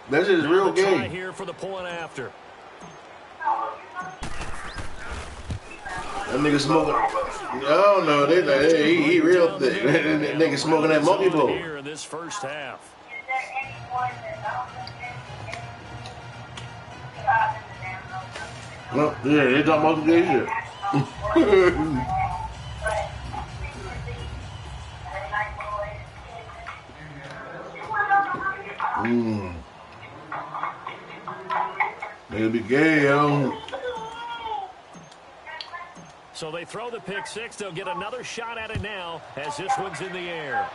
That shit is real game. Here for the pulling after. That nigga smoking. I don't know. He real thick. That nigga smoking that monkey bowl. Here in this first half. Well, yeah, they talking about the shit. Nigga be gay, yo. So they throw the pick six. They'll get another shot at it now as this one's in the air.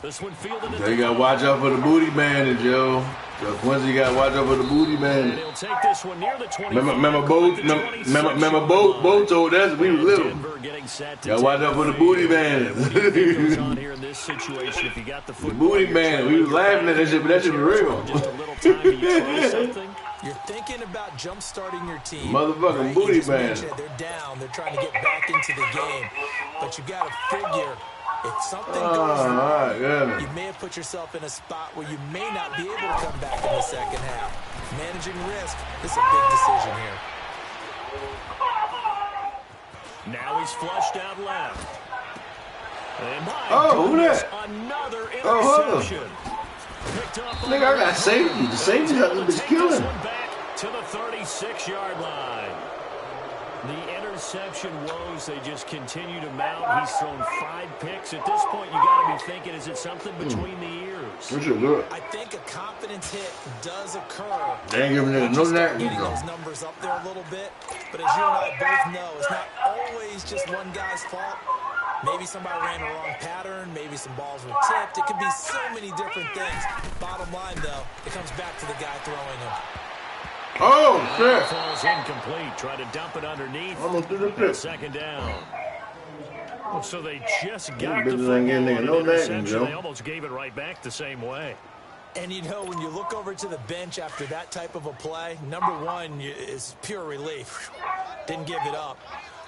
This one fielded. They got to watch out for the booty bandage, yo. So Quincy got to watch out for the booty bandage. He'll take this one near the 20. Remember, Bo told us we was little. Got to watch out for the booty bandage. The booty bandage. We was laughing at that shit, but that shit was real. You're thinking about jump-starting your team. Motherfucking right? booty bandage. They're down. They're trying to get back into the game. But you got to figure, if something goes wrong, you may have put yourself in a spot where you may not be able to come back in the second half. Managing risk is a big decision here. Now he's flushed out left. And who that? Another interception. Nigga, I got safety. The safety is killing. Back to the 36-yard line. The interception woes, they just continue to mount. He's thrown 5 picks. At this point, you got to be thinking, is it something between the ears? I think a confidence hit does occur. They ain't giving no that. Getting those numbers up there a little bit. But as you and I both know, it's not always just one guy's fault. Maybe somebody ran the wrong pattern. Maybe some balls were tipped. It could be so many different things. Bottom line, though, it comes back to the guy throwing them. Oh, shit. Falls incomplete. Try to dump it underneath. Almost threw the pick. Second down. So they just got the interception. They almost gave it right back the same way. And, you know, when you look over to the bench after that type of a play, number one is pure relief. Didn't give it up.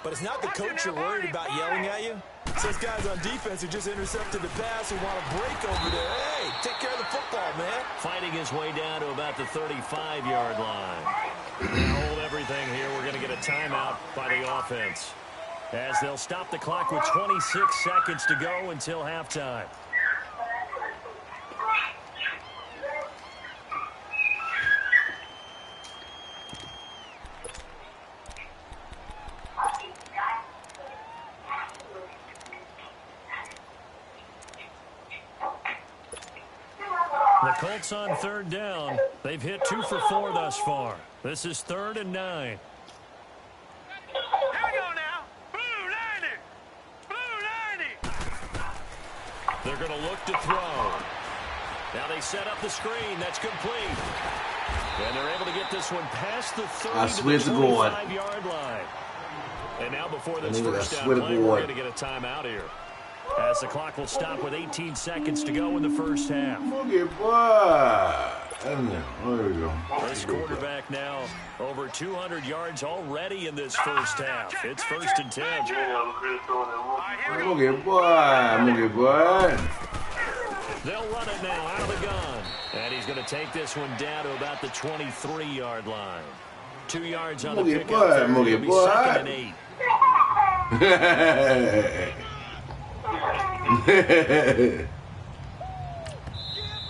But it's not the coach you're worried about yelling at you. It's those guys on defense who just intercepted the pass who want to break over there. Hey, take care of the football, man. Fighting his way down to about the 35-yard line. Hold everything here. We're going to get a timeout by the offense, as they'll stop the clock with 26 seconds to go until halftime. The Colts on third down. They've hit 2 for 4 thus far. This is 3rd and 9. Here we go now. Blue 90. Blue 90. They're going to look to throw. Now they set up the screen. That's complete. And they're able to get this one past the 30 to the 25-yard line. And now before this first down play, we're going to get a timeout here, as the clock will stop with 18 seconds to go in the first half. There we go. This quarterback now over 200 yards already in this first half. It's 1st and 10. They'll run it now out of the gun. And he's going to take this one down to about the 23-yard line. 2 yards on the pickup. It'll be 2nd and 8.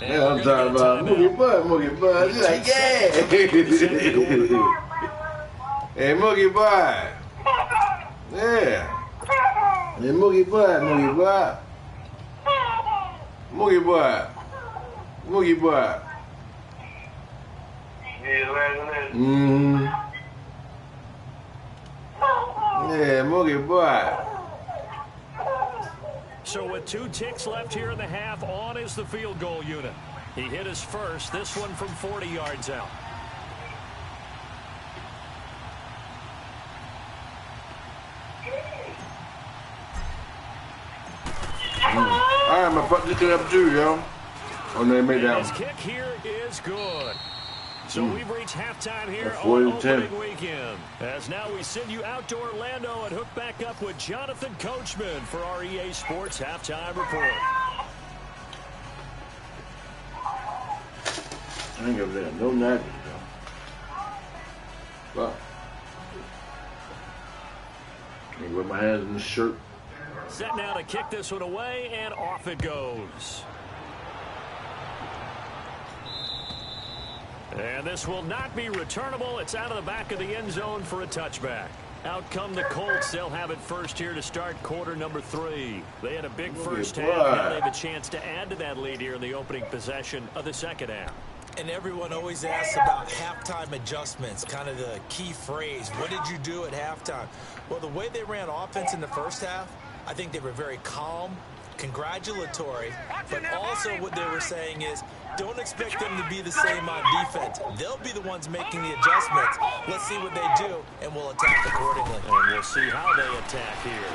Yeah, I'm talking about Moogie Bud. He's like, yeah. Hey, Moogie Bud. Yeah. Hey, Moogie Bud. Yeah, Moogie Bud. So with 2 ticks left here in the half, on is the field goal unit. He hit his first, this one from 40 yards out. All right, my fuck this shit up too, yo. Oh, no, they made that His one. kick here is good. So we've reached halftime here on 40-10. opening weekend. As now we send you out to Orlando and hook back up with Jonathan Coachman for our EA Sports Halftime Report. I ain't gonna no napkins, though. Wow. I wear my hands in the shirt. Set now to kick this one away, and off it goes. And this will not be returnable. It's out of the back of the end zone for a touchback. Out come the Colts. They'll have it first here to start quarter number 3. They had a big first half. Now they have a chance to add to that lead here in the opening possession of the second half. And everyone always asks about halftime adjustments, kind of the key phrase. What did you do at halftime? Well, the way they ran offense in the first half, I think they were very calm, congratulatory, but also what they were saying is don't expect them to be the same on defense. They'll be the ones making the adjustments. Let's see what they do, and we'll attack accordingly. And we'll see how they attack here.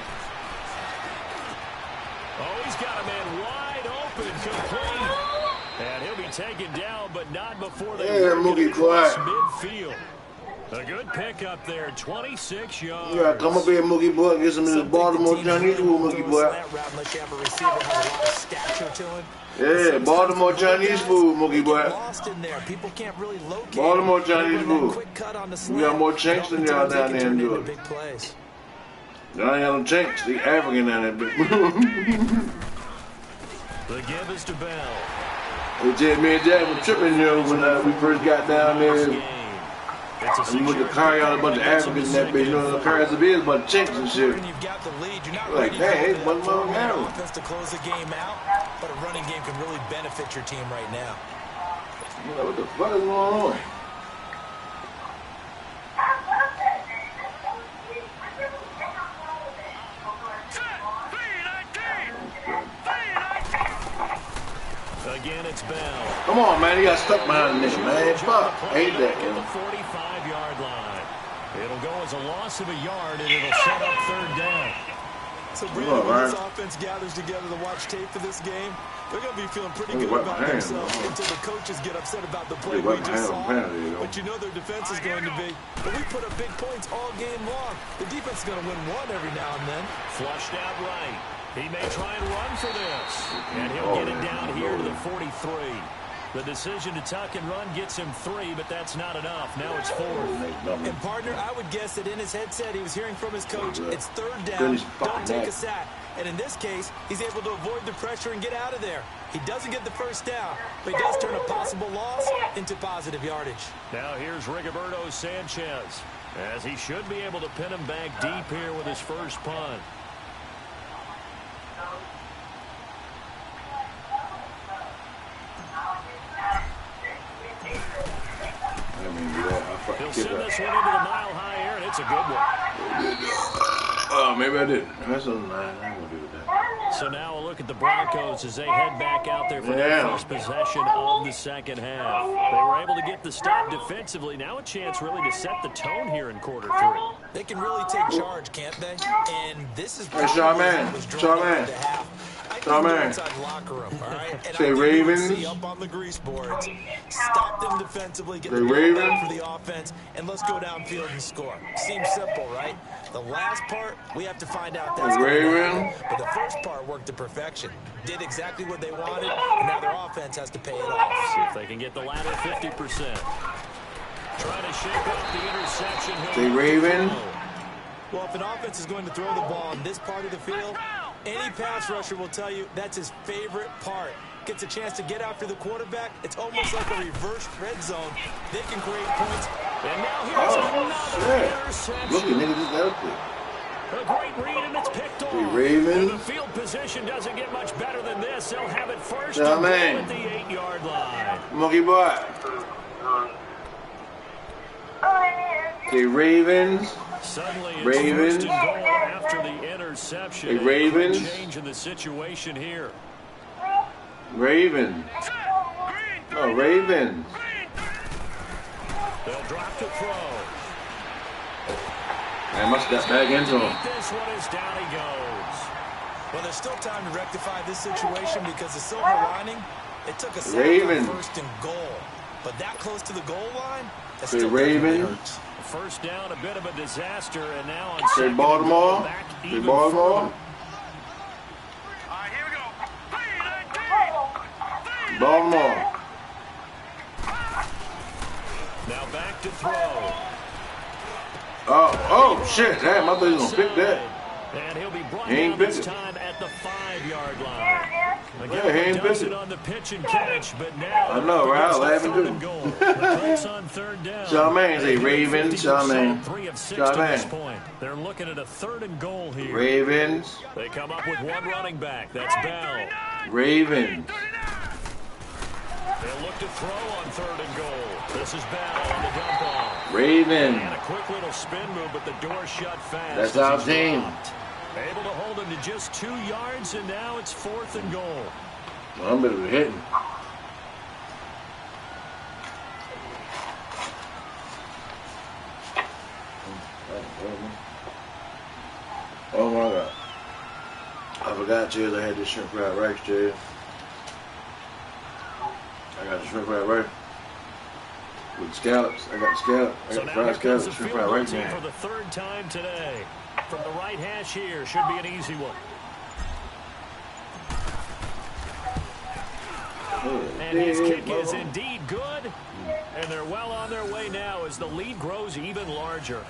Oh, he's got a man wide open, complete. And he'll be taken down, but not before they work it across midfield. A good pickup there, 26 yards. Yeah, come up here, Mookie boy. Get some of this Baltimore Chinese food, Mookie boy. Yeah, Baltimore Chinese food, Mookie boy. Baltimore Chinese food. We got more chinks than y'all down there in New York. Y'all ain't got no chinks. They African down there. The give is to Bell. Me and Jack were tripping, you know, when we first got down there. And we went to carry out a bunch of Africans in that bitch. You know, the carry out a bunch of chinks and shit. Like, dang, it's one more now. Offense to close the game out, but a running game can really benefit your team right now. What the fuck is going on? Again, it's Bell. Come on, man. He got stuck behind the nigga, man. Fuck. Hate that, at the 45-yard line. It'll go as a loss of a yard, and it'll set up third down. So, Brandon, when this offense gathers together to watch tape for this game, they're going to be feeling pretty good about themselves until the coaches get upset about the play we just saw. But you know their defense is going to be. But we put up big points all game long. The defense is going to win one every now and then. Flushed out right. He may try and run for this. And he'll get it down here to the 43. The decision to tuck and run gets him 3, but that's not enough. Now it's 4. And, partner, I would guess that in his headset he was hearing from his coach, it's third down, don't take a sack. And in this case, he's able to avoid the pressure and get out of there. He doesn't get the first down, but he does turn a possible loss into positive yardage. Now here's Rigoberto Sanchez, as he should be able to pin him back deep here with his first punt. He'll send this one into the mile-high air, and it's a good one. Oh, maybe I didn't. That's a line. I'm going to do that. So now a look at the Broncos as they head back out there for their first possession of the second half. They were able to get the stop defensively. Now a chance really to set the tone here in quarter 3. They can really take charge, can't they? And this is Charmaine. Locker room, all right? And say Ravens. Up on the grease boards. Stop them defensively, get the Ravens for the offense, and let's go downfield and score. Seems simple, right? The last part, we have to find out that's Ravens. But the first part worked to perfection. Did exactly what they wanted, and now their offense has to pay it off. See if they can get the latter 50%. Trying to shake off the interception. Say Ravens. Well, if an offense is going to throw the ball in this part of the field, any pass rusher will tell you that's his favorite part. Gets a chance to get after the quarterback. It's almost like a reverse red zone. They can create points. And now here's another interception. Look at niggas just out there. A great read, and it's picked off. The Ravens. The field position doesn't get much better than this. They'll have it first and at the 8-yard line. Monkey boy. The Ravens. Suddenly it's Ravens. first and goal after the interception. The Ravens. Change in the situation here. Ravens. Oh, Ravens. They'll drop to throw. I must get back into him. This one is down he goes. Well, there's still time to rectify this situation because the silver lining, it took a second first and goal. But that close to the goal line, that's still Ravens. First down, a bit of a disaster, and now on second, Baltimore. Back Baltimore. Baltimore. back to throw. Oh, shit. Damn, I thought he was going to pick that. And he'll be brought down this time at the 5-yard line. Again, does it on the pitch and catch, but now I know, right? I laughing too. On third down. Charmaine's a Ravens. Charmaine. They're looking at a 3rd and goal here. Ravens. They come up with one running back. That's Bell. Ravens. They'll look to throw on 3rd and goal. This is Bell on the dump off. Ravens. And a quick little spin move, but the door shut fast. That's our team. Able to hold him to just 2 yards, and now it's 4th and goal. Well, I'm better hitting. Oh my God. I forgot, Jez, I had this shrimp fried rice, Jez. I got the shrimp fried rice. With scallops. I got the scallop. I got the fried scallops. Shrimp fried rice, man. For the 3rd time today. From the right hash here. Should be an easy one. And his kick is indeed good. And they're well on their way now as the lead grows even larger.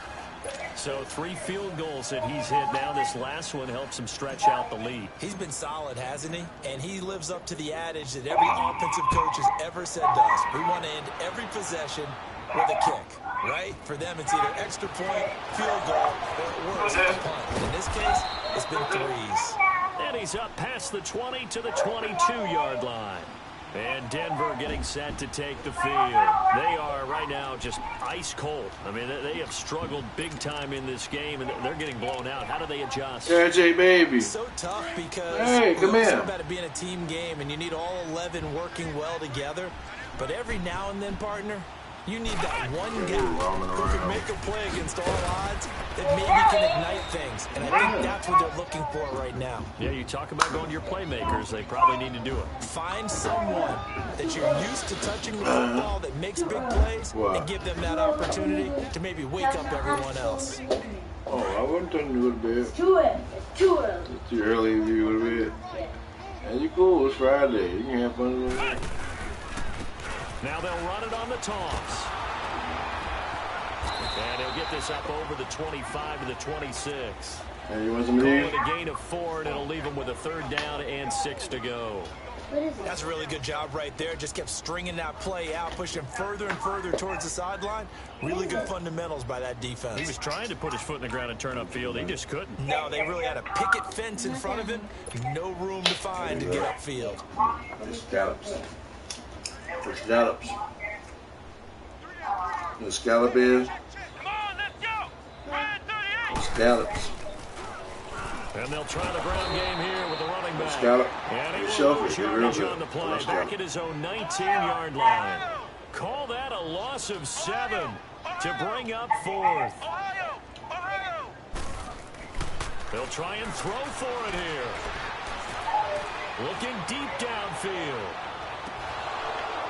So 3 field goals that he's hit now. This last one helps him stretch out the lead. He's been solid, hasn't he? And he lives up to the adage that every offensive coach has ever said does. We want to end every possession with a kick, right? For them, it's either extra point, field goal, or at worst, a punt. In this case, it's been 3s. And he's up past the 20 to the 22-yard line. And Denver getting set to take the field. They are right now just ice cold. I mean, they have struggled big time in this game, and they're getting blown out. How do they adjust? Yeah, J baby. So tough because hey, come here. It's about it being a team game, and you need all 11 working well together. But every now and then, partner, you need that one guy who can make a play against all odds that maybe can ignite things. And I think that's what they're looking for right now. Yeah, you talk about going to your playmakers. They probably need to do it. Find someone that you're used to touching the football that makes big plays and give them that opportunity to maybe wake up everyone else. Oh, I wasn't telling you to go to bed. It's too early. It's too early if you go to bed. And you cool. It's Friday. You can have fun with it. Now they'll run it on the toss. And he'll get this up over the 25 to the 26. Hey, you want some of these? With a gain of 4, and it'll leave him with a 3rd down and 6 to go. That's a really good job right there. Just kept stringing that play out, pushing further and further towards the sideline. Really good fundamentals by that defense. He was trying to put his foot in the ground and turn upfield. He just couldn't. No, they really had a picket fence in front of him. No room to find to get upfield. The scallops. The scallops. The scallop is? Come on, let's go. The scallops. And they'll try the ground game here with the running back. Scallop. And he Shelf will it. lose Real yardage good. on the play. Back at his own 19-yard line. Call that a loss of 7 to bring up 4th. Ohio. They'll try and throw for it here. Looking deep downfield.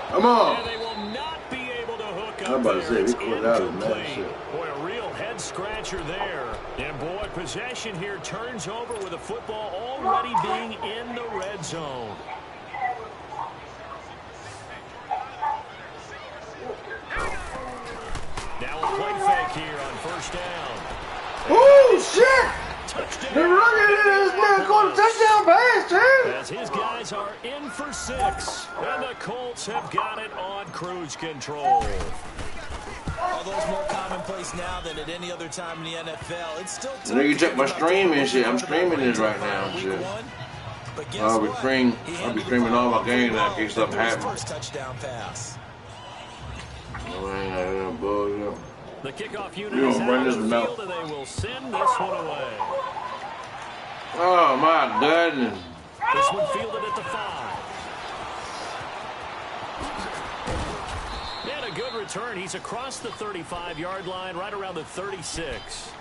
Come on. And they will not be able to hook up. I'm about to say, It's we caught out of that incomplete. shit. Boy, a real head-scratcher there. And, boy, possession here turns over with the football already being in the red zone. Now a play fake here on 1st down. Oh, shit! Touchdown. The running is not going to touchdown pass, too. As his guys are in for 6. And the Colts have got it on cruise control. Although it's more commonplace now than at any other time in the NFL, it's still tough. You check my stream and shit. I'm streaming this right now and shit. I'll be streaming all my games now in case something happens. First touchdown pass. The kickoff unit You is don't out run of this the one field, out. and they will send this one away. Oh, my goodness. This one fielded at the 5. And a good return. He's across the 35-yard line, right around the 36.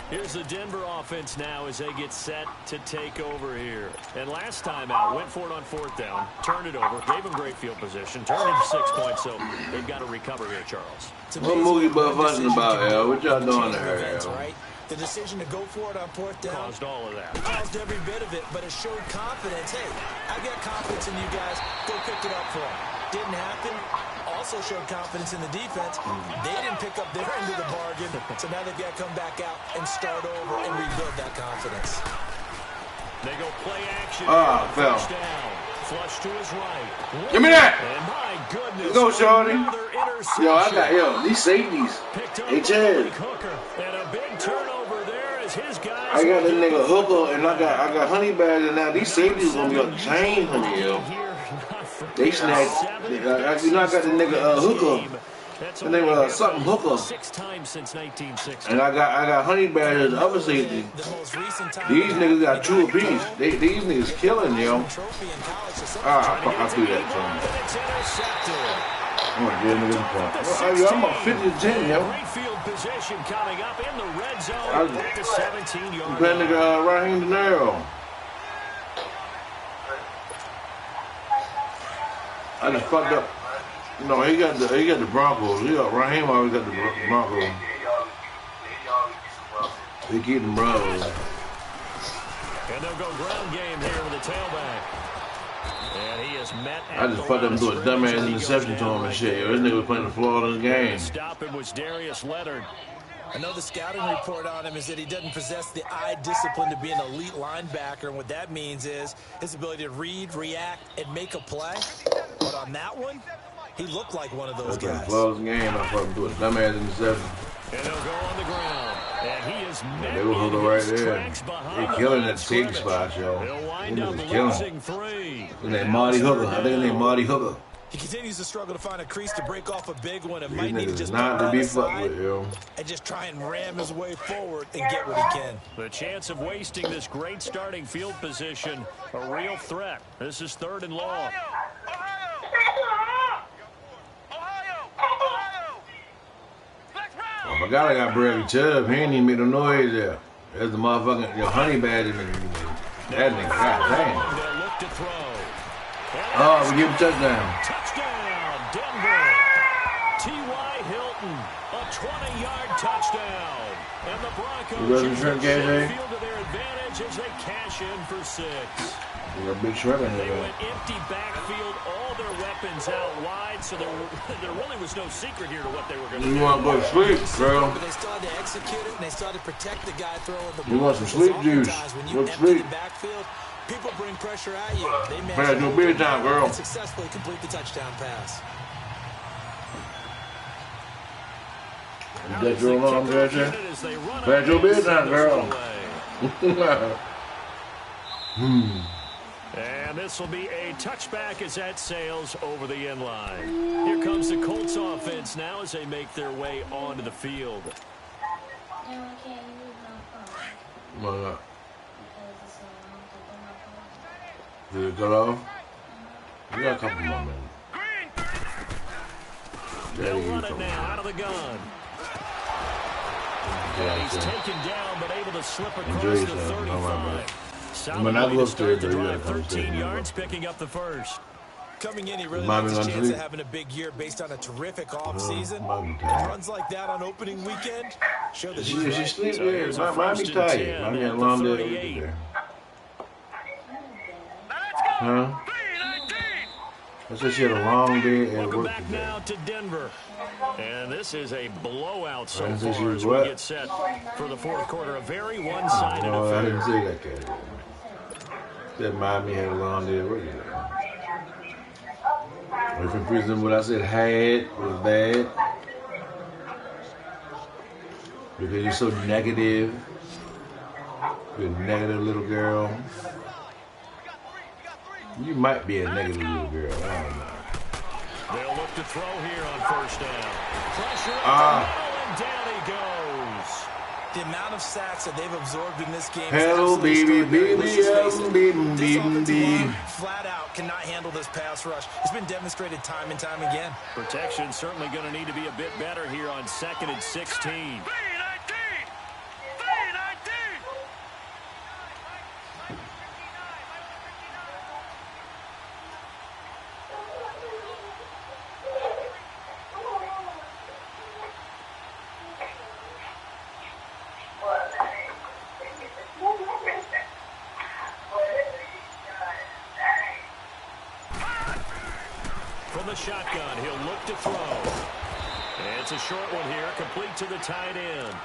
Here's the Denver offense now as they get set to take over here. And last time out, went for it on 4th down, turned it over, gave them great field position, turned into 6 points, so they've got to recover here, Charles. What movie butt fussing about, Al? What y'all doing there, Al? Right? The decision to go for it on 4th down Caused all of that. caused every bit of it, but it showed confidence. Hey, I've got confidence in you guys. Go pick it up for them. Didn't happen. All also showed confidence in the defense. They didn't pick up their end of the bargain, so now they've got to come back out and start over and rebuild that confidence. They go play action. Fell. Flush to his right. Give me that. And my goodness. Let's go, shorty. Yo, these safeties. Hey, Chad. And a big turnover there as his guys. I got that nigga Hooker and I got Honey Badger now. These safeties gonna be on the chain, honey, yo. They snagged. You know, I got the nigga Hooker. His name was something Hooker. 6 times since 1960. And I got Honey Badger, the other safety. These niggas got 2 apiece. These niggas killing, yo. Fuck, I threw that to him. I'm gonna get niggas the point. I'm about 50 to 10, yo. Great field position coming up in the red zone at the 17-yard line. line. Nigga Raheem De Niro. I just fucked up. No, he got the Broncos. Raheem always got the Broncos. They keep them Broncos. And they'll go ground game here with the tailback. And he is met. I just fucked up and threw a dumbass interception to him and shit. Yo, this nigga was playing the Florida game. Stop him was Darius Leonard. I know the scouting report on him is that he doesn't possess the eye discipline to be an elite linebacker, and what that means is his ability to read, react, and make a play. But on that one, he looked like one of those guys. That's a flawless game. I fucking threw a dumbass interception. And he'll go on the ground. And he is met. They were holding right there. They killing that safety spot, yo. He'll wind up losing 3. His name Marty Hooker. I think his name Marty Hooker. He continues to struggle to find a crease to break off a big one. It might need to just not to be fucked with, yo. And just try and ram his way forward and get what he can. The chance of wasting this great starting field position, a real threat. This is 3rd and long. Oh my God, I got Bradley Chubb. He ain't even made no noise there. There's the motherfucking Honey Badger nigga. That nigga, god damn. Look to throw. Oh, we give him a touchdown. Touchdown, Denver. T.Y. Hilton, a 20-yard touchdown. And the Broncos use the field to their advantage as they cash in for 6. We got a big shred in They there. went empty backfield, all their weapons out wide, so there really was no secret here to what they were going to do. You want to go to sleep, bro? But they still had to execute it, and they still had to protect the guy throwing the ball. You want some sleep juice? When you empty the backfield, people bring pressure at you. They managed to beer time, girl. And successfully complete the touchdown pass. Is that your alarm, Gretchen? That's your beer time, girl. And this will be a touchback as that sails over the end line. Here comes the Colts offense now as they make their way onto the field. Why not? Did it cut off? We got a couple more minutes. They'll run it now out of the gun. And he's taken down but able to slip across the 35. When I looked at it, 13 yards, picking up the first. Coming in, he really has a chance of having a big year based on a terrific offseason. And runs like that on opening weekend show that she's sleeping. Might be tired. Might be a long day there. Huh? I said she had a long day at work back today. now to Denver. And this is a blowout so far as we get set for the 4th quarter. A very one-sided No, affair. I didn't say that, Cat. That Miami had a long day at work today. If in prison, what I said had was bad. Because you're so negative. You're a negative little girl. You might be a negative little girl. I don't know. They'll look to throw here on 1st down. Pressure up the middle, and down he goes. The amount of sacks that they've absorbed in this game. Hello, baby, Flat out cannot handle this pass rush. It's been demonstrated time and time again. Protection certainly going to need to be a bit better here on 2nd and 16. the shotgun. He'll look to throw. And it's a short one here, complete to the tight end.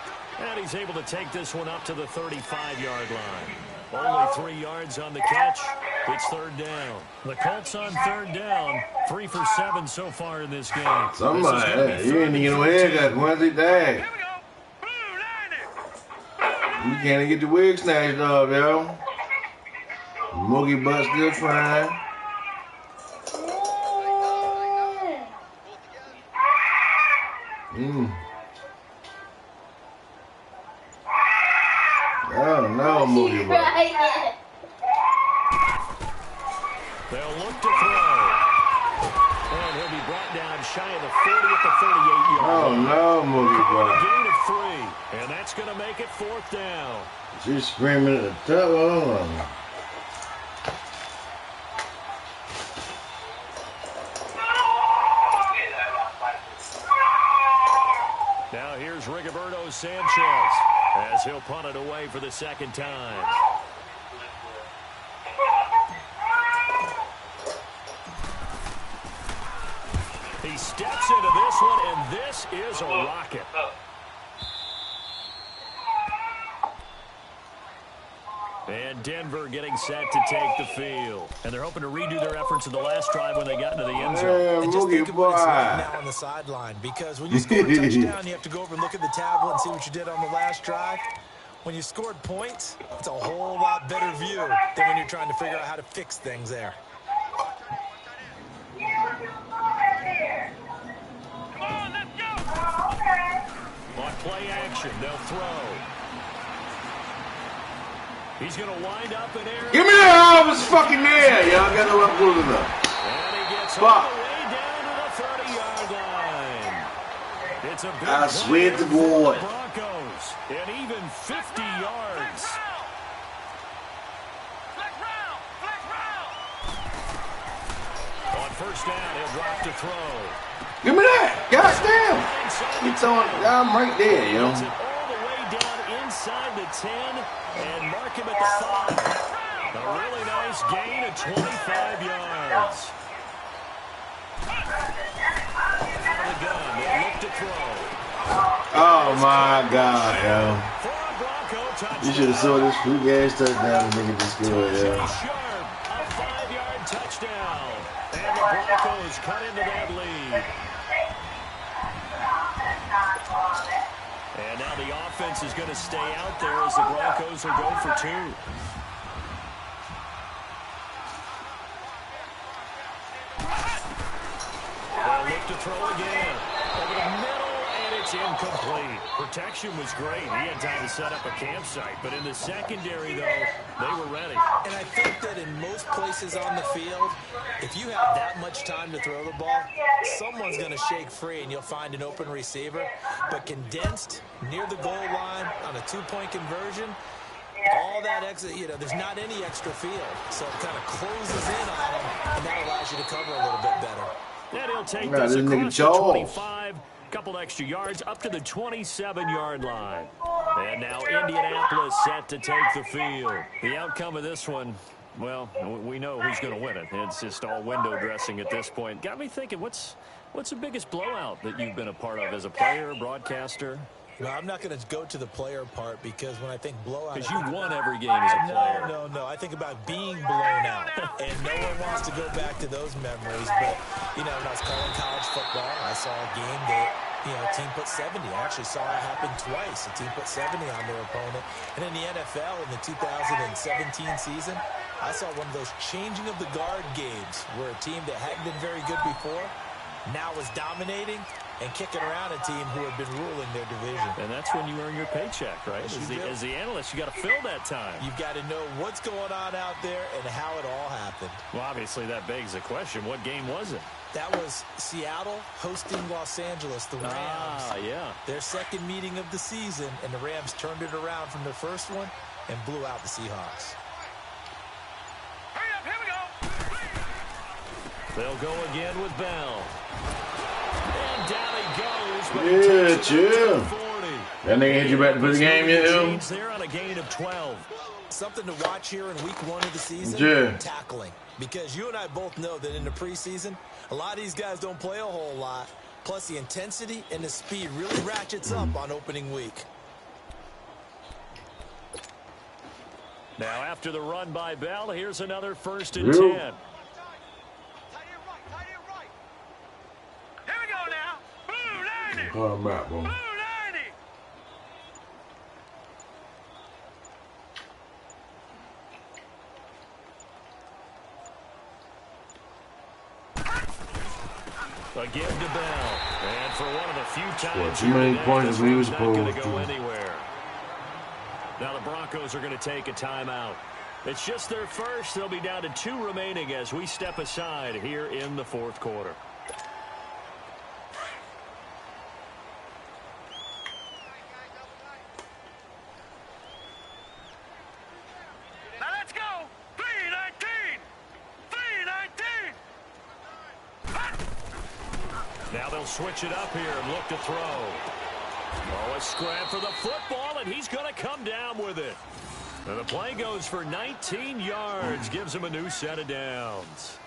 And he's able to take this one up to the 35-yard line. Only 3 yards on the catch. It's third down. The Colts on third down. 3 for 7 so far in this game. Somebody, you ain't get no haircut. When's it day? You can't get the wig snatched off, yo. Moogie butt still fine. Oh no, Moogie butt. They'll look to throw. And he'll be brought down shy of the 40 at the 38-yard line. Oh no, Moogie butt. Gain of 3. And that's going to make it fourth down. She's screaming at the top. Hold on. Now here's Rigoberto Sanchez as he'll punt it away for the second time. He steps into this one, and this is a rocket. And Denver getting set to take the field. And they're hoping to redo their efforts in the last drive when they got into the end zone. And just think of what it's like now on the sideline. Because when you score a touchdown, you have to go over and look at the tablet and see what you did on the last drive. When you scored points, it's a whole lot better view than when you're trying to figure out how to fix things there. On play action, they'll throw. He's going to wind up in air. Give me that! I was fucking there, y'all. Got no up close enough. And he gets all the way down to the 30-yard line. It's a big I swear to God. Broncos, and even 50 yards. On first down, he'll drop to throw. Give me that! God damn! He's on. I'm right there, yo. All the way down inside the 10 and mark him at the 5. A really nice gain of 25 yards. Out of the gun, they look to throw. Oh my God, yo. For a Bronco touchdown. You should have saw this free gas touchdown and nigga just scored, yo. Sharp, a 5-yard touchdown. And the Broncos cut into that lead. And now the offense is going to stay out there as the Broncos will go for 2. They'll look to throw again. Over the middle, and it's incomplete. Protection was great. He had time to set up a campsite. But in the secondary, though, they were ready. And I think that in most places on the field, if you have that much time to throw the ball, someone's going to shake free and you'll find an open receiver. But condensed near the goal line on a 2-point conversion, all that extra, there's not any extra field. So it kind of closes in on them, and that allows you to cover a little bit better. And he'll take this across the 25, couple extra yards up to the 27-yard line. And now Indianapolis set to take the field. The outcome of this one, well, we know who's going to win it. It's just all window dressing at this point. Got me thinking, what's the biggest blowout that you've been a part of as a player, broadcaster? No, I'm not going to go to the player part because when I think blowout... Because you won every game as a player. No. I think about being blown out. And no one wants to go back to those memories. But, when I was calling college football, I saw a game that, a team put 70. I actually saw it happen twice. A team put 70 on their opponent. And in the NFL, in the 2017 season, I saw one of those changing of the guard games where a team that hadn't been very good before now was dominating and kicking around a team who had been ruling their division. And that's when you earn your paycheck, right? As the analyst, you got to fill that time. You've got to know what's going on out there and how it all happened. Well, obviously, that begs the question, what game was it? That was Seattle hosting Los Angeles, the Rams. Yeah. Their second meeting of the season, and the Rams turned it around from their first one and blew out the Seahawks. Hurry up, here we go. They'll go again with Bell. And down he goes. But Yeah, chill. he 40. That nigga hit you back to put the game yet, yo? There on a gain of 12. Something to watch here in week 1 of the season, tackling. Because you and I both know that in the preseason, a lot of these guys don't play a whole lot. Plus, the intensity and the speed really ratchets up on opening week. Now, after the run by Bell, here's another 1st and 10. Here we go now. Blue 90. Call him back, bro. Blue 90. Again to Bell. And for one of the few times too many points we was not going to supposed go to. anywhere. Now the Broncos are going to take a timeout. It's just their first. They'll be down to 2 remaining as we step aside here in the 4th quarter. Now let's go. 319. 319. Now they'll switch it up here and look to throw. Oh, a scram for the football, and he's going to come down with it. And the play goes for 19 yards, gives him a new set of downs.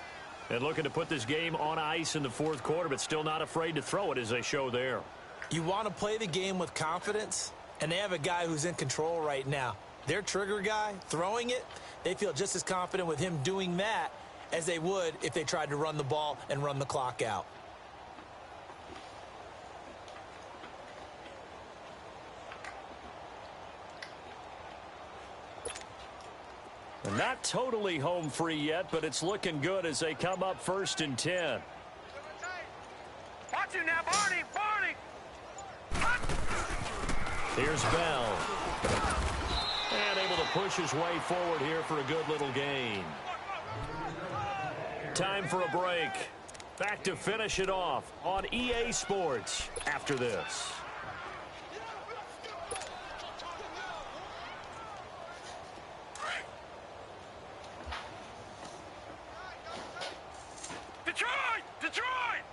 And looking to put this game on ice in the 4th quarter, but still not afraid to throw it as they show there. You want to play the game with confidence, and they have a guy who's in control right now. Their trigger guy, throwing it, they feel just as confident with him doing that as they would if they tried to run the ball and run the clock out. Not totally home free yet, but it's looking good as they come up 1st and 10. Watch you now, Barney. Barney. Here's Bell. And able to push his way forward here for a good little gain. Time for a break. Back to finish it off on EA Sports after this. Detroit!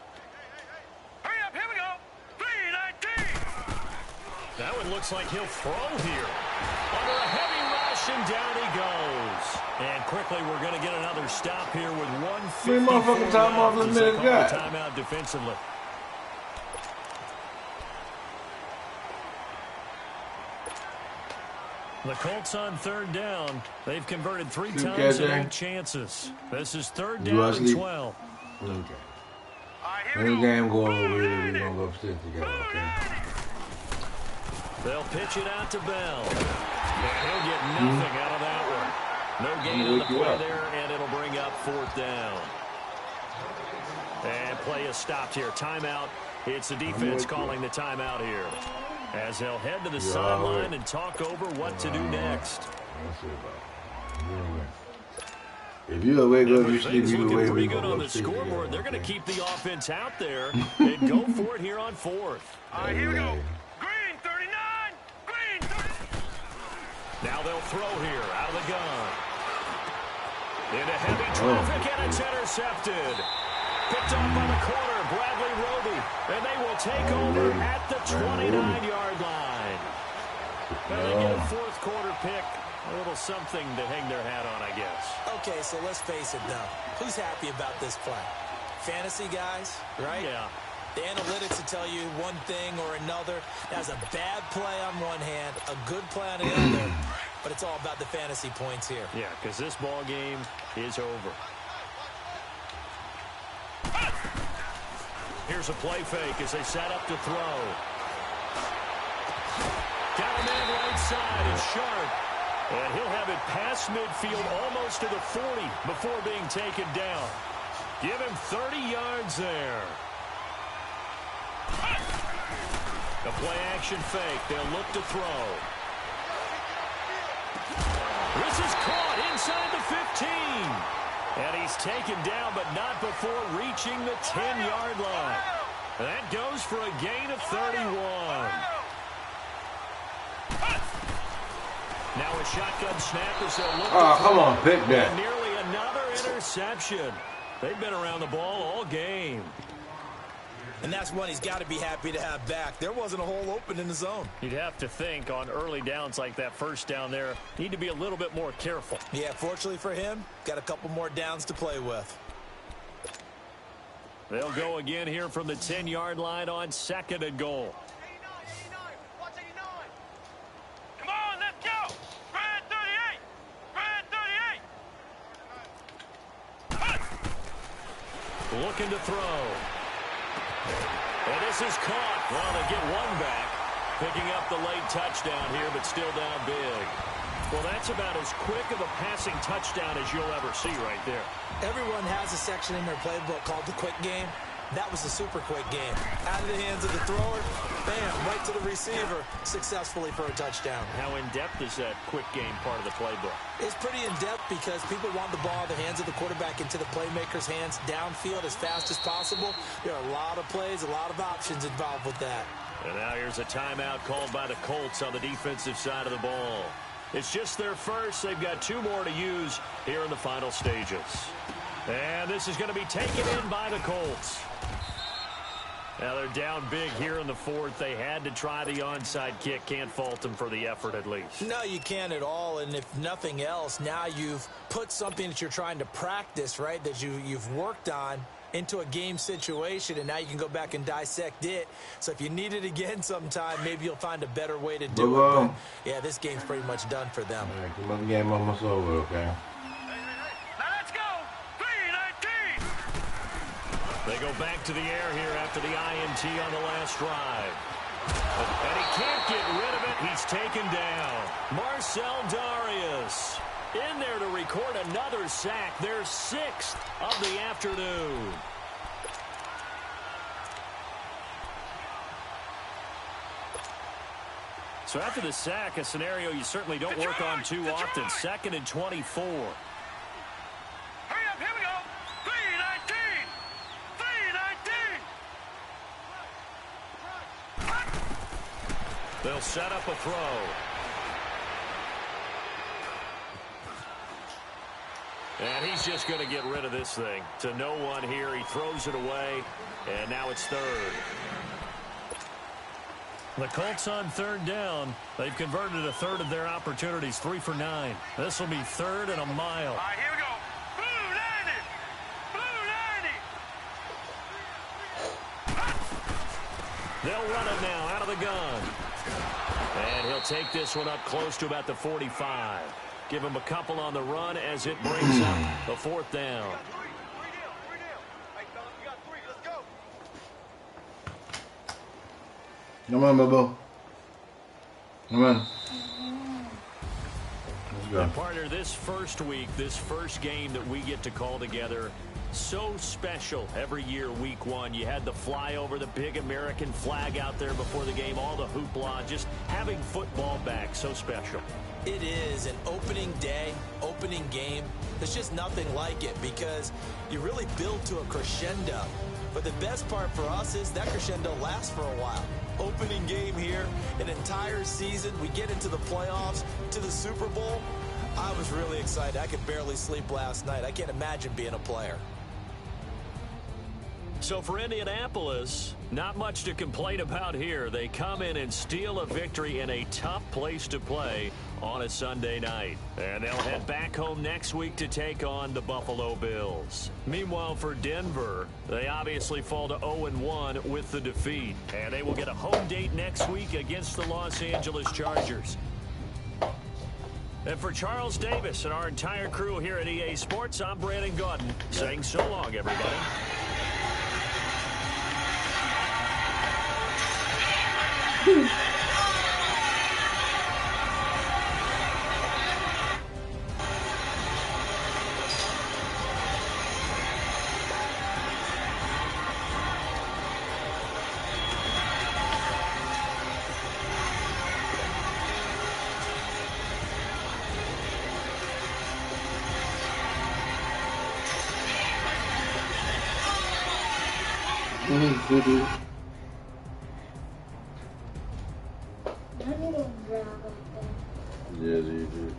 Hurry up, here we go. 319. That one looks like he'll throw here. Under a heavy rush, and down he goes. And quickly, we're going to get another stop here with 1:54 motherfucking time off the minute got. Timeout defensively. The Colts on 3rd down. They've converted 3 times in 8 chances. This is 3rd down and 12. Okay. Here When we the go. game go over, we're going to go upstairs together, okay? They'll pitch it out to Bell. And he'll get nothing out of that one. No gain on the play there, and it'll bring up 4th down. And play is stopped here. Timeout. It's the defense calling the timeout here. As they'll head to the sideline and talk over what to do next. If you're awake, you sleep, Things you looking awake, pretty good on the scoreboard. They're going to keep the offense out there and go for it here on 4th. Here we go. Green 39. Green 39. Now they'll throw here out of the gun. Into heavy traffic, and it's intercepted. Picked off by the corner, Bradley Roby. And they will take over at the 29-yard line. And they get a 4th quarter pick. A little something to hang their hat on, I guess. Okay, so let's face it, though. Who's happy about this play? Fantasy guys, right? Yeah. The analytics will tell you one thing or another. That's a bad play on one hand, a good play on the other, but it's all about the fantasy points here. Yeah, because this ball game is over. Here's a play fake as they set up to throw. Got a man right side. It's Sharp. And he'll have it past midfield almost to the 40 before being taken down. Give him 30 yards there. A play-action fake. They'll look to throw. This is caught inside the 15. And he's taken down, but not before reaching the 10-yard line. That goes for a gain of 31. Now a shotgun snap as they'll look. Oh, come on, pick that. And nearly another interception. They've been around the ball all game. And that's one he's got to be happy to have back. There wasn't a hole open in the zone. You'd have to think on early downs like that first down there, need to be a little bit more careful. Yeah, fortunately for him, got a couple more downs to play with. They'll go again here from the 10-yard line on 2nd and goal. 89, watch 89. Come on, let's go. Brad 38. Brad 38. Looking to throw. And this is caught. Well, they get one back. Picking up the late touchdown here, but still down big. Well, that's about as quick of a passing touchdown as you'll ever see right there. Everyone has a section in their playbook called the quick game. That was the super quick game. Out of the hands of the thrower, bam, right to the receiver, successfully for a touchdown. How in-depth is that quick game part of the playbook? It's pretty in-depth because people want the ball in the hands of the quarterback into the playmaker's hands downfield as fast as possible. There are a lot of plays, a lot of options involved with that. And now here's a timeout called by the Colts on the defensive side of the ball. It's just their first. They've got 2 more to use here in the final stages. And this is going to be taken in by the Colts. Now they're down big here in the 4th. They had to try the onside kick. Can't fault them for the effort at least. No, you can't at all. And if nothing else, now you've put something that you're trying to practice, right, that you've worked on into a game situation, and now you can go back and dissect it. So if you need it again sometime, maybe you'll find a better way to do it. But, yeah, this game's pretty much done for them. All right, come on, game almost over, okay? They go back to the air here after the INT on the last drive. And he can't get rid of it. He's taken down. Marcel Darius in there to record another sack. Their 6th of the afternoon. So after the sack, a scenario you certainly don't work on too often. 2nd and 24. They'll set up a throw. And he's just going to get rid of this thing. To no one here. He throws it away. And now it's 3rd. The Colts on 3rd down. They've converted a 1/3 of their opportunities. 3 for 9. This will be 3rd and a mile. All right, here we go. Blue 90. Blue 90. They'll run it now out of the gun. And he'll take this one up close to about the 45. Give him a couple on the run as it brings up a 4th down. Come on, Bobo. Come on. Let's go. And partner, this first week, this first game that we get to call together, so special every year, week 1. You had the flyover, the big American flag out there before the game, all the hoopla, just having football back, so special. It is an opening day, opening game. There's just nothing like it because you really build to a crescendo. But the best part for us is that crescendo lasts for a while. Opening game here, an entire season. We get into the playoffs, to the Super Bowl. I was really excited. I could barely sleep last night. I can't imagine being a player. So for Indianapolis, not much to complain about here. They come in and steal a victory in a tough place to play on a Sunday night. And they'll head back home next week to take on the Buffalo Bills. Meanwhile, for Denver, they obviously fall to 0-1 with the defeat. And they will get a home date next week against the Los Angeles Chargers. And for Charles Davis and our entire crew here at EA Sports, I'm Brandon Gaudin saying so long, everybody. Yes, you do.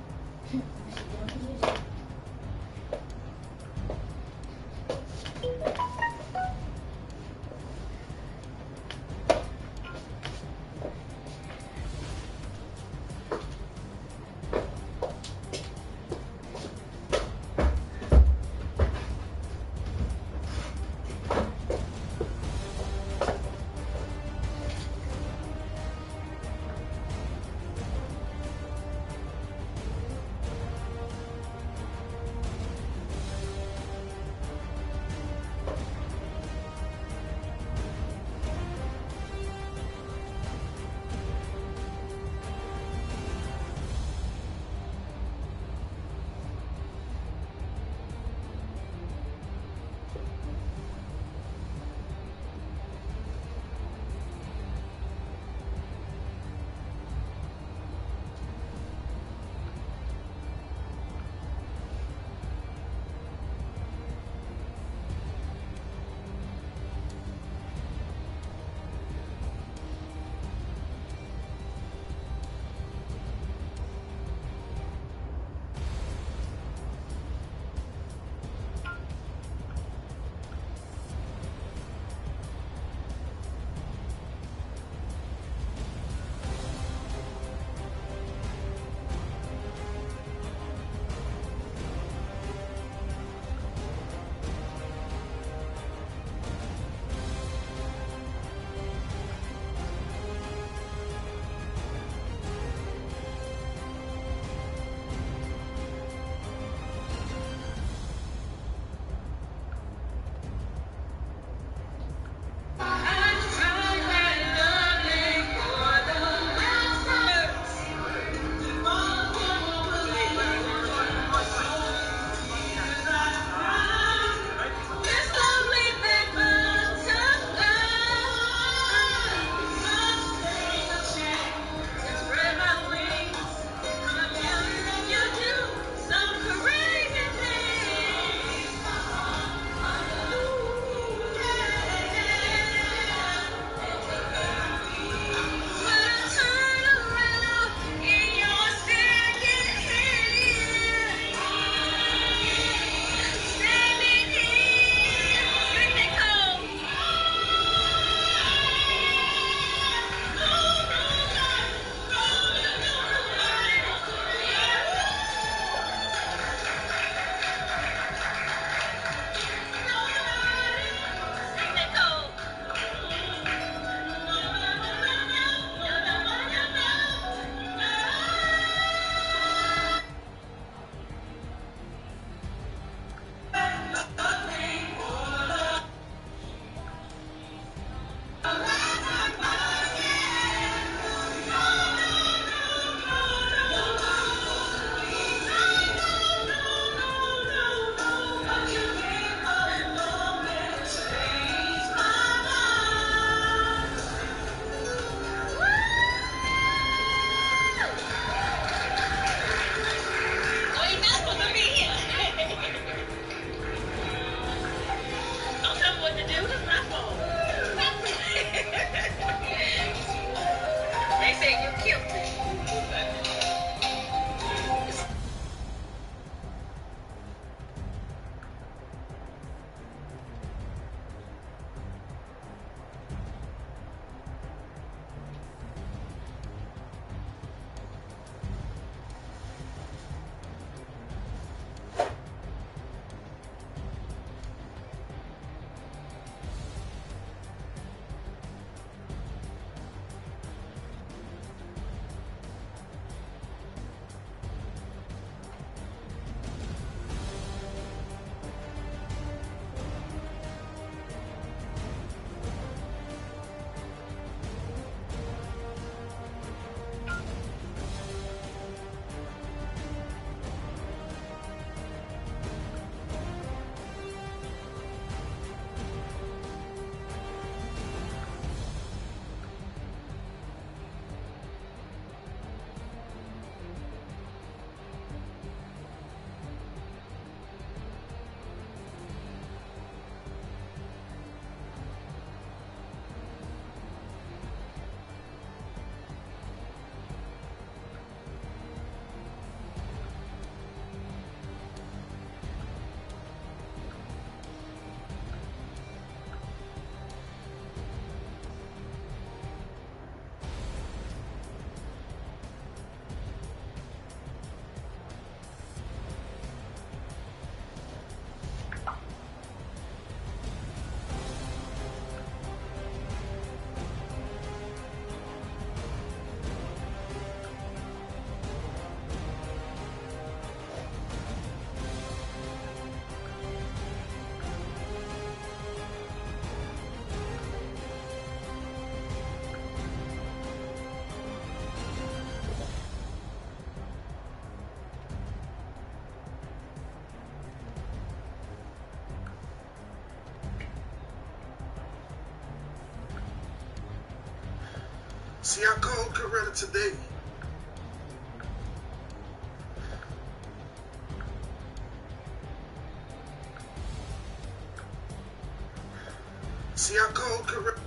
See, I called Coretta today. See, I called Coretta.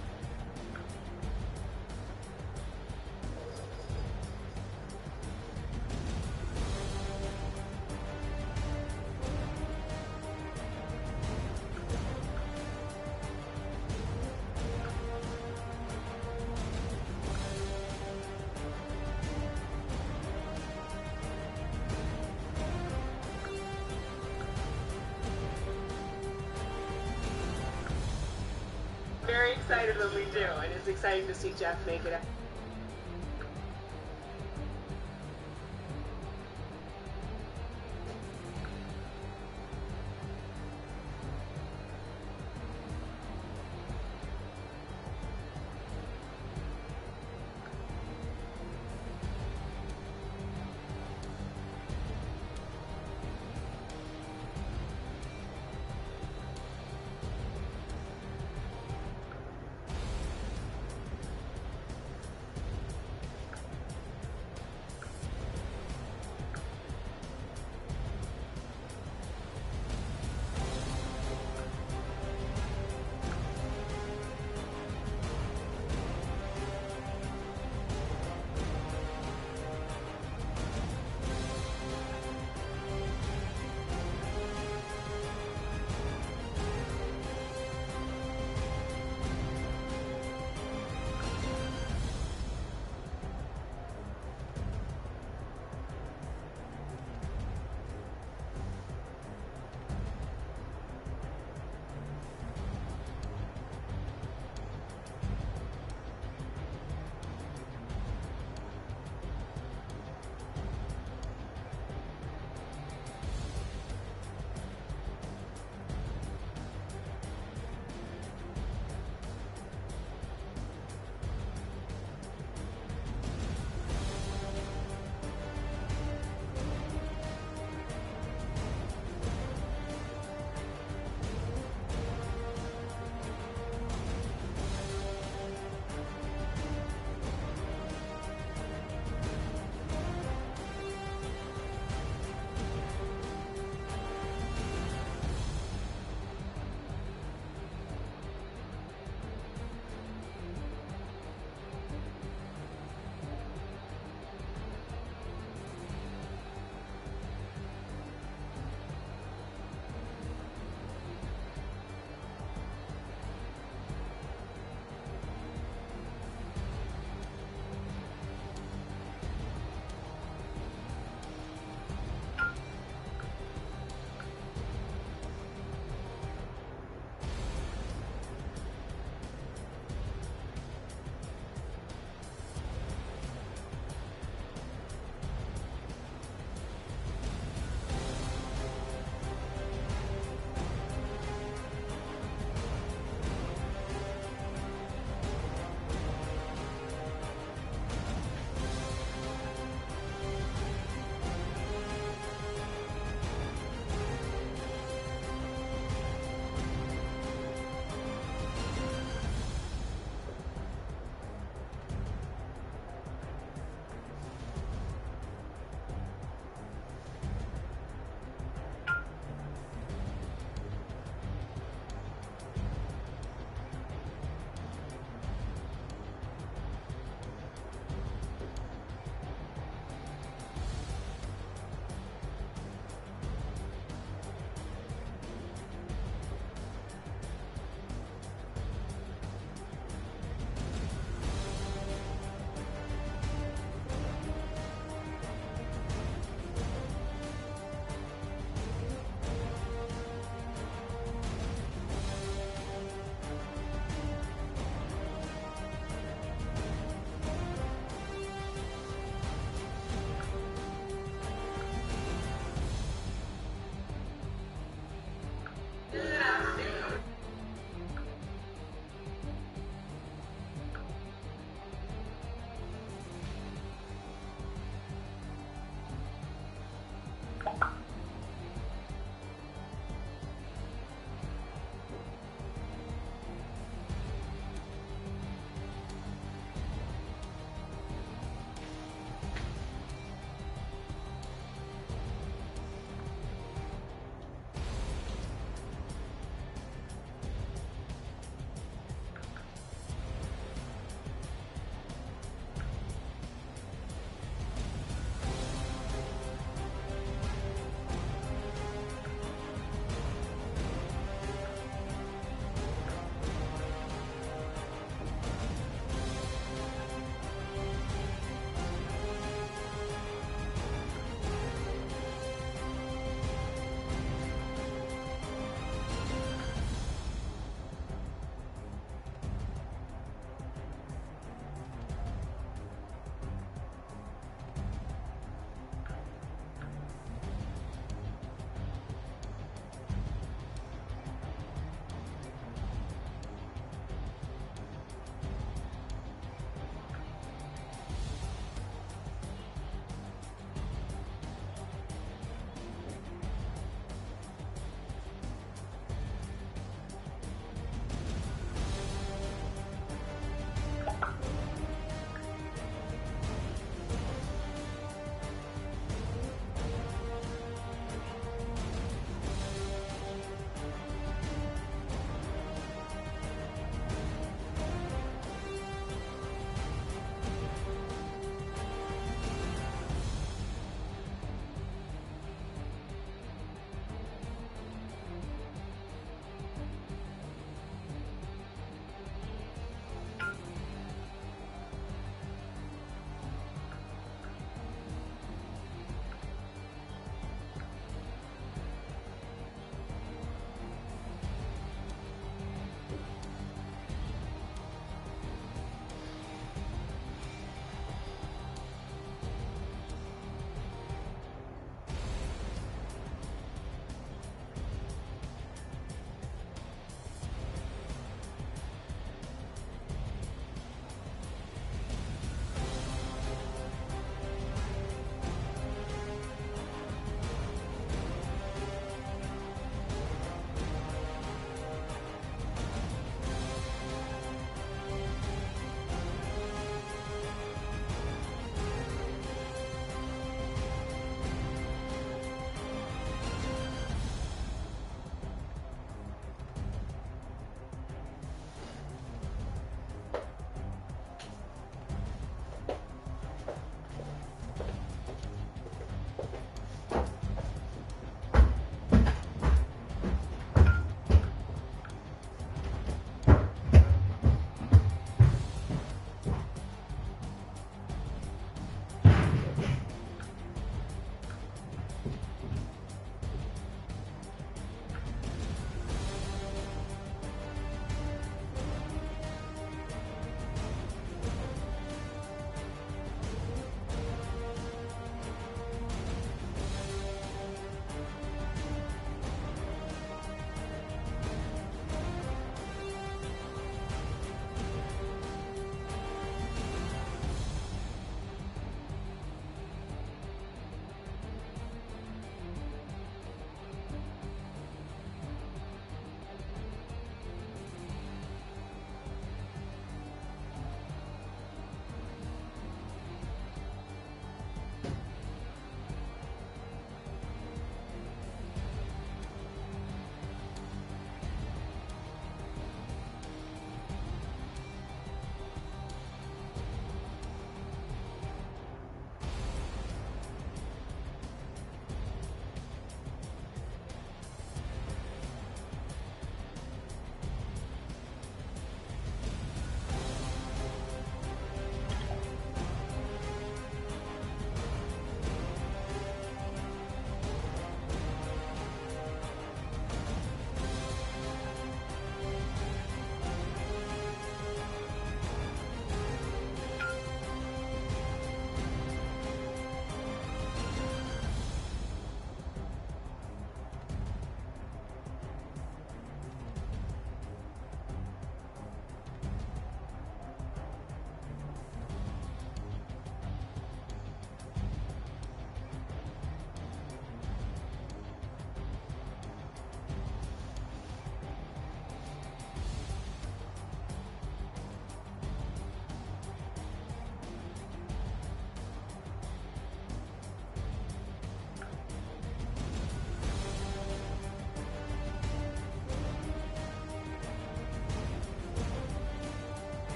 Very excited when we do, and it's exciting to see Jeff make it.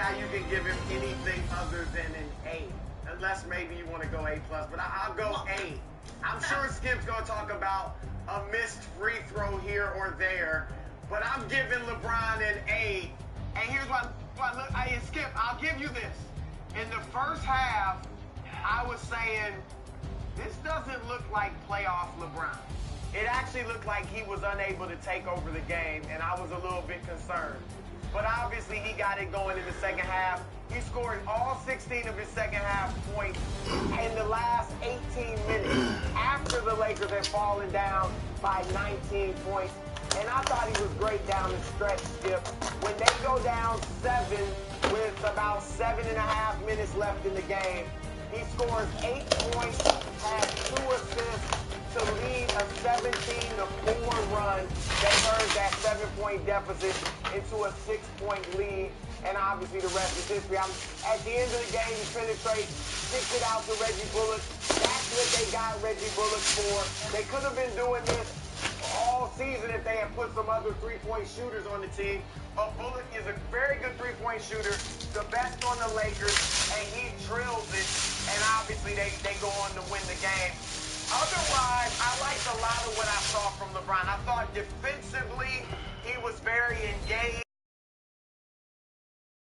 how you can give him anything other than an A. Unless maybe you want to go A+, but I'll go A. I'm sure Skip's going to talk about a missed free throw here or there, but I'm giving LeBron an A. And here's what look, hey, Skip, I'll give you this. In the first half, I was saying, this doesn't look like playoff LeBron. It actually looked like he was unable to take over the game, and I was a little bit concerned. But obviously, he got it going in the second half. He scored all 16 of his second half points in the last 18 minutes after the Lakers had fallen down by 19 points. And I thought he was great down the stretch, Skip. When they go down 7 with about 7.5 minutes left in the game, he scores 8 points, has 2 assists to lead a 17-4 run. They turned that 7-point deficit into a 6-point lead, and obviously the rest is history. At the end of the game, he penetrates, kicks it out to Reggie Bullock. That's what they got Reggie Bullock for. They could have been doing this all season if they had put some other three-point shooters on the team. But Bullock is a very good three-point shooter, the best on the Lakers, and he drills it. And obviously they go on to win the game. Otherwise, I liked a lot of what I saw from LeBron. I thought defensively he was very engaged.